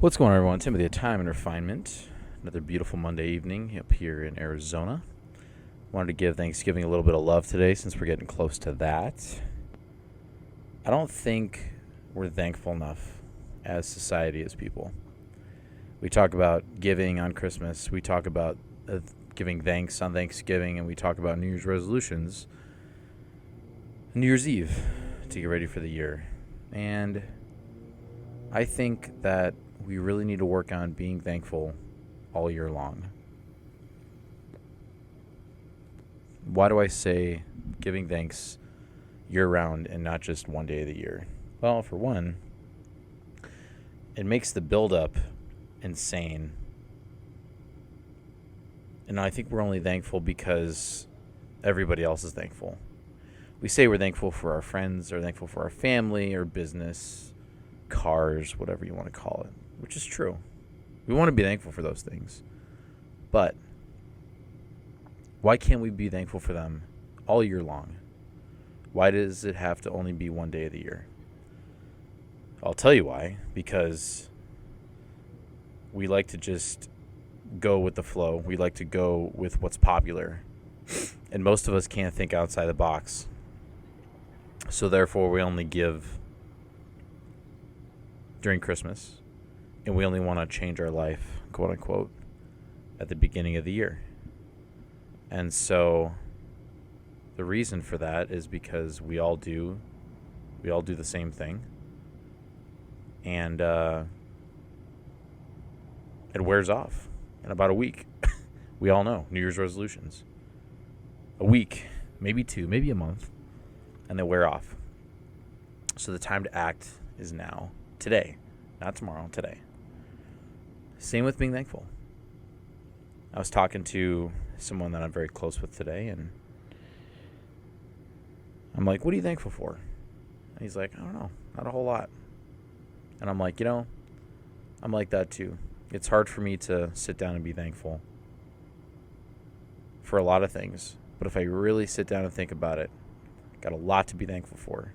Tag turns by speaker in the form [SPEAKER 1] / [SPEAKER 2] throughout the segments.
[SPEAKER 1] What's going on, everyone? Timothy of Time and Refinement. Another beautiful Monday evening up here in Arizona. Wanted to give Thanksgiving a little bit of love today since we're getting close to that. I don't think we're thankful enough as society, as people. We talk about giving on Christmas. We talk about giving thanks on Thanksgiving, and we talk about New Year's resolutions New Year's Eve to get ready for the year. And I think that we really need to work on being thankful all year long. Why do I say giving thanks year-round and not just one day of the year? Well, for one, it makes the build-up insane. And I think we're only thankful because everybody else is thankful. We say we're thankful for our friends, or thankful for our family, or business, cars, whatever you want to call it, which is true. We want to be thankful for those things. But why can't we be thankful for them all year long? Why does it have to only be one day of the year? I'll tell you why. Because we like to just go with the flow. We like to go with what's popular. And most of us can't think outside the box. So therefore, we only give during Christmas, and we only want to change our life, quote unquote, at the beginning of the year. And so the reason for that is because we all do the same thing. And it wears off in about a week. We all know New Year's resolutions. A week, maybe two, maybe a month, and they wear off. So the time to act is now. Today, not tomorrow, today. Same with being thankful. I was talking to someone that I'm very close with today, and I'm like, what are you thankful for? And he's like, I don't know, not a whole lot. And I'm like, I'm like that too. It's hard for me to sit down and be thankful for a lot of things. But if I really sit down and think about it, got a lot to be thankful for.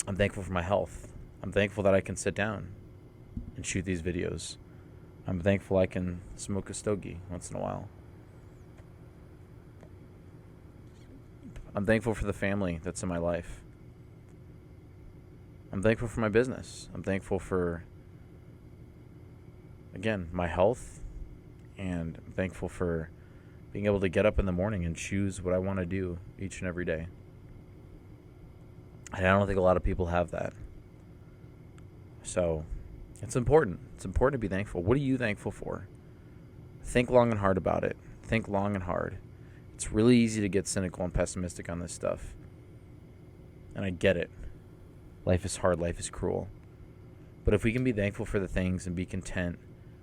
[SPEAKER 1] I'm thankful for my health. I'm thankful that I can sit down and shoot these videos. I'm thankful I can smoke a stogie once in a while. I'm thankful for the family that's in my life. I'm thankful for my business. I'm thankful for, again, my health. And I'm thankful for being able to get up in the morning and choose what I want to do each and every day. And I don't think a lot of people have that. So it's important. It's important to be thankful. What are you thankful for? Think long and hard about it. Think long and hard. It's really easy to get cynical and pessimistic on this stuff. And I get it. Life is hard. Life is cruel. But if we can be thankful for the things and be content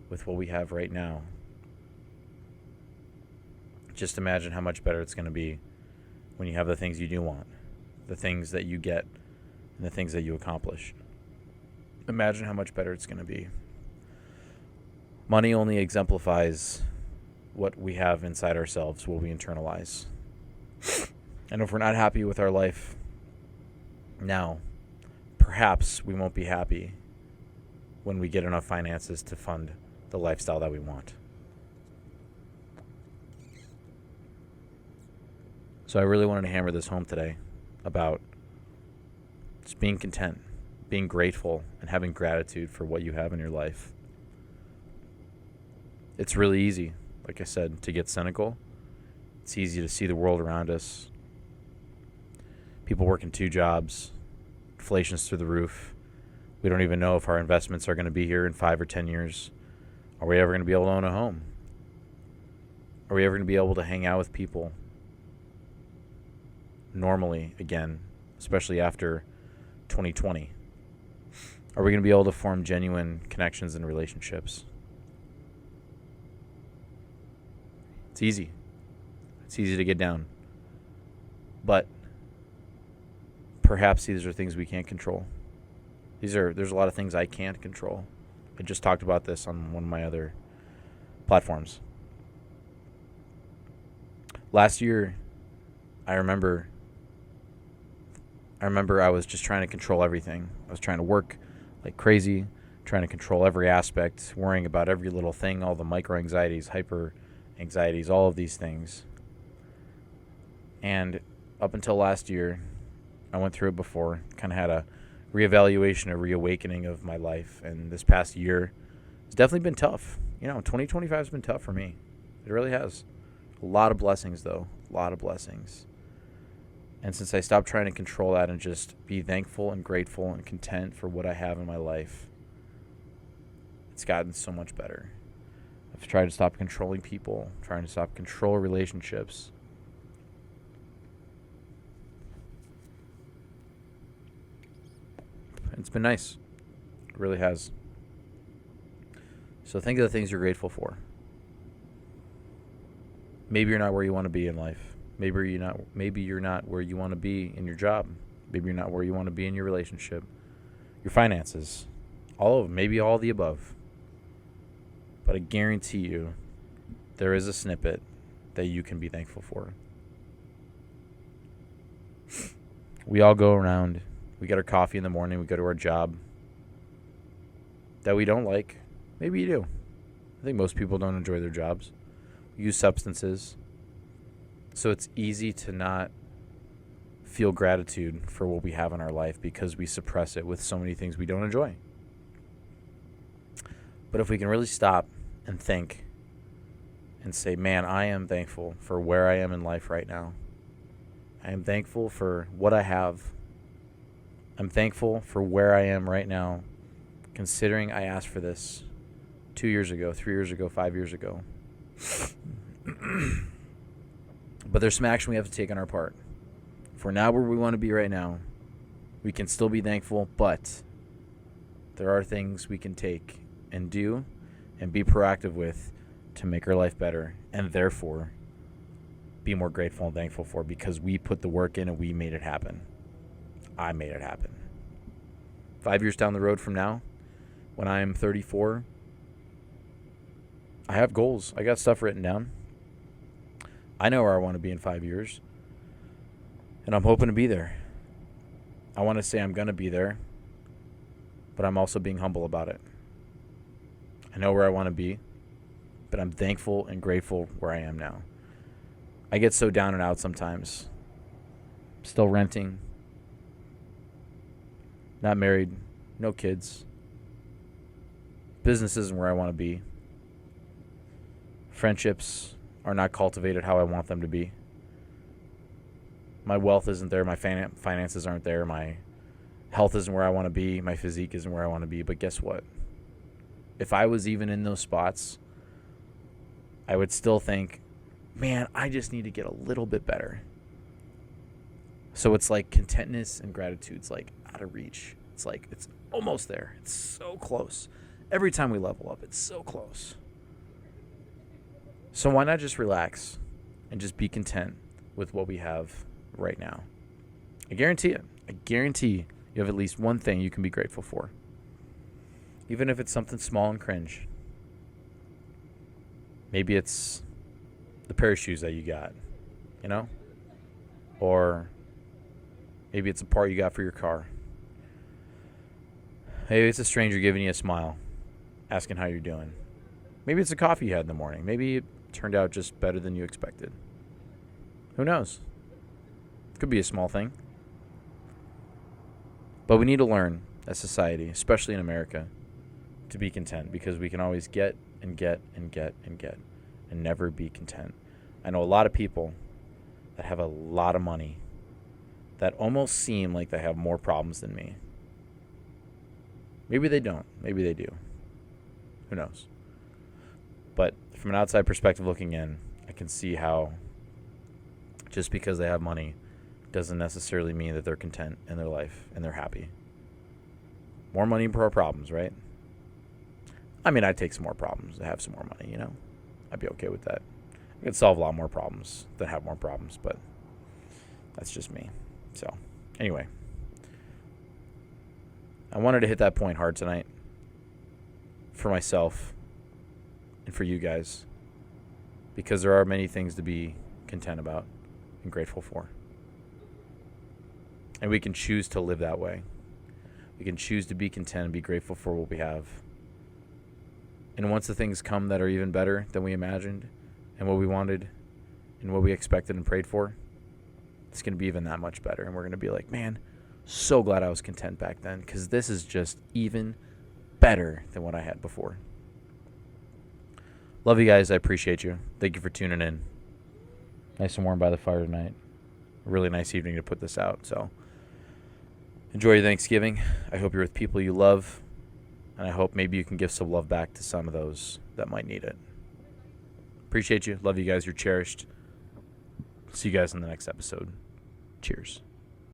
[SPEAKER 1] with what we have right now, just imagine how much better it's going to be when you have the things you do want, the things that you get, and the things that you accomplish. Imagine how much better it's going to be. Money only exemplifies what we have inside ourselves, what we internalize. And if we're not happy with our life now, perhaps we won't be happy when we get enough finances to fund the lifestyle that we want. So I really wanted to hammer this home today about just being content, being grateful, and having gratitude for what you have in your life. It's really easy, like I said, to get cynical. It's easy to see the world around us. People working 2 jobs. Inflation's through the roof. We don't even know if our investments are going to be here in 5 or 10 years. Are we ever going to be able to own a home? Are we ever going to be able to hang out with people normally again, especially after 2020? Are we going to be able to form genuine connections and relationships? It's easy. It's easy to get down. But perhaps these are things we can't control. There's a lot of things I can't control. I just talked about this on one of my other platforms. Last year, I remember I was just trying to control everything. I was trying to work like crazy, trying to control every aspect, worrying about every little thing, all the micro anxieties, hyper anxieties, all of these things. And up until last year, I went through it before, kind of had a reevaluation, a reawakening of my life. And this past year has definitely been tough. 2025 has been tough for me. It really has. A lot of blessings, though. A lot of blessings. And since I stopped trying to control that and just be thankful and grateful and content for what I have in my life, it's gotten so much better. I've tried to stop controlling people, trying to stop control relationships. It's been nice. It really has. So think of the things you're grateful for. Maybe you're not where you want to be in life. Maybe you're not where you want to be in your job. Maybe you're not where you want to be in your relationship, your finances, all of them, maybe all of the above. But I guarantee you there is a snippet that you can be thankful for. We all go around, we get our coffee in the morning, we go to our job that we don't like. Maybe you do. I think most people don't enjoy their jobs. We use substances. So it's easy to not feel gratitude for what we have in our life because we suppress it with so many things we don't enjoy. But if we can really stop and think and say, man, I am thankful for where I am in life right now. I am thankful for what I have. I'm thankful for where I am right now, considering I asked for this 2 years ago, 3 years ago, 5 years ago. But there's some action we have to take on our part. If we're not where we want to be right now, we can still be thankful, but there are things we can take and do and be proactive with to make our life better, and therefore be more grateful and thankful for, because we put the work in and we made it happen. I made it happen. 5 years down the road from now, when I'm 34, I have goals. I got stuff written down. I know where I want to be in 5 years, and I'm hoping to be there. I want to say I'm going to be there, but I'm also being humble about it. I know where I want to be, but I'm thankful and grateful where I am now. I get so down and out sometimes. Still renting, not married, no kids. Business isn't where I want to be. Friendships are not cultivated how I want them to be. My wealth isn't there. My finances aren't there. My health isn't where I want to be. My physique isn't where I want to be. But guess what? If I was even in those spots, I would still think, man, I just need to get a little bit better. So it's like contentness and gratitude's like out of reach. It's like it's almost there. It's so close. Every time we level up, it's so close. So why not just relax and just be content with what we have right now? I guarantee it. I guarantee you have at least one thing you can be grateful for. Even if it's something small and cringe. Maybe it's the pair of shoes that you got, Or maybe it's a part you got for your car. Maybe it's a stranger giving you a smile, asking how you're doing. Maybe it's a coffee you had in the morning. Maybe it turned out just better than you expected. Who knows? It could be a small thing. But we need to learn as society, especially in America, to be content, because we can always get and get and get and get and never be content. I know a lot of people that have a lot of money that almost seem like they have more problems than me. Maybe they don't. Maybe they do. Who knows? But from an outside perspective looking in, I can see how just because they have money doesn't necessarily mean that they're content in their life and they're happy. More money, more problems, right? I mean, I'd take some more problems to have some more money, I'd be okay with that. I could solve a lot more problems than have more problems, but that's just me. So, anyway. I wanted to hit that point hard tonight for myself and for you guys, because there are many things to be content about and grateful for. And we can choose to live that way. We can choose to be content and be grateful for what we have. And once the things come that are even better than we imagined and what we wanted and what we expected and prayed for, it's going to be even that much better. And we're going to be like, man, so glad I was content back then, because this is just even better than what I had before. Love you guys. I appreciate you. Thank you for tuning in. Nice and warm by the fire tonight. A really nice evening to put this out. So enjoy your Thanksgiving. I hope you're with people you love. And I hope maybe you can give some love back to some of those that might need it. Appreciate you. Love you guys. You're cherished. See you guys in the next episode. Cheers.